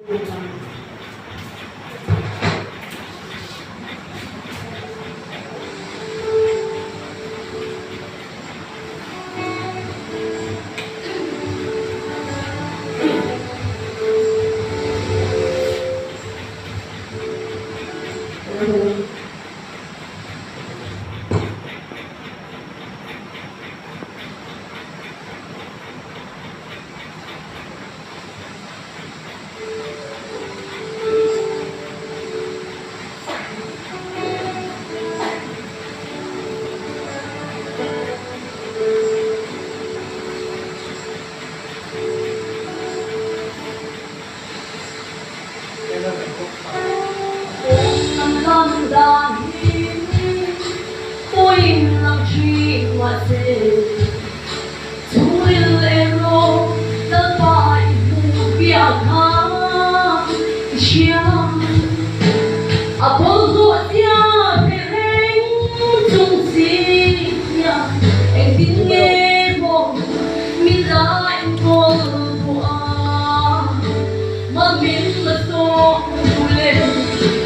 Năm đàn tôi lòng truy hoa dê tôi lên lô đã phải vụ việc ha chia à bố ruột ya về lên chung gì ya anh tin nghe bố mi ra anh cô vua mà mình là số lên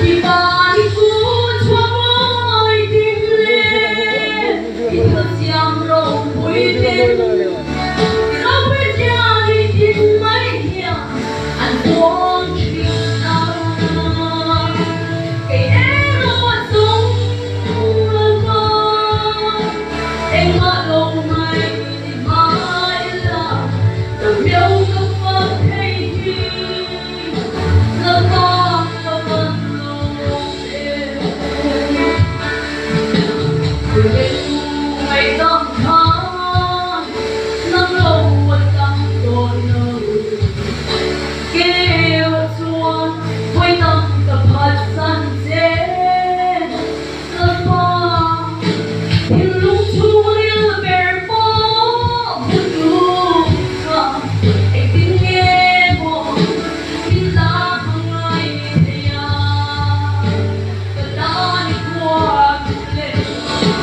thì ba đi cuốn cho môi tim lên thì thật giam rộng vui tên nó với cha đi tìm mấy nhà anh buông chuyện nào cái em nó sống em ngỡ lâu mai thì mãi là tầm yêu các phật hay gì là con và vẫn ngày năm tháng năm lâu vẫn căng đôi nơi kêu chuông với tâm tập hạt săn dễ lần qua in lúc chúa như bèo bó buồn đủ cả anh tin nghe bộ tin ra không ai thấy cả đã đi qua lên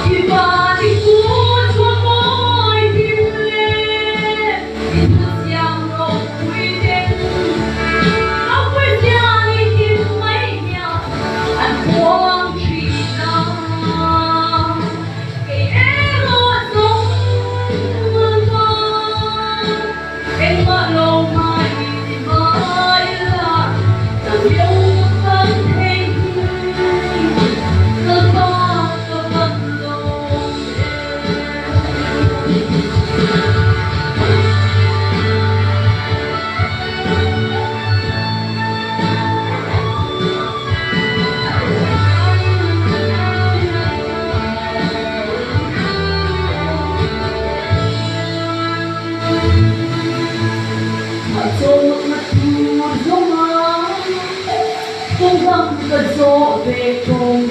thì ba đi cuốn cho môi tim lên thì thật giang rộng vui tên nó với cha đi tìm mấy nhà anh buông chuyện nào cái em nó sống em ngỡ lâu mai thì mãi là tầm yêu vẫn thấy cơn gió vẫn lộn mà trôi mặt mùa gió mơ không dám cơn gió về cùng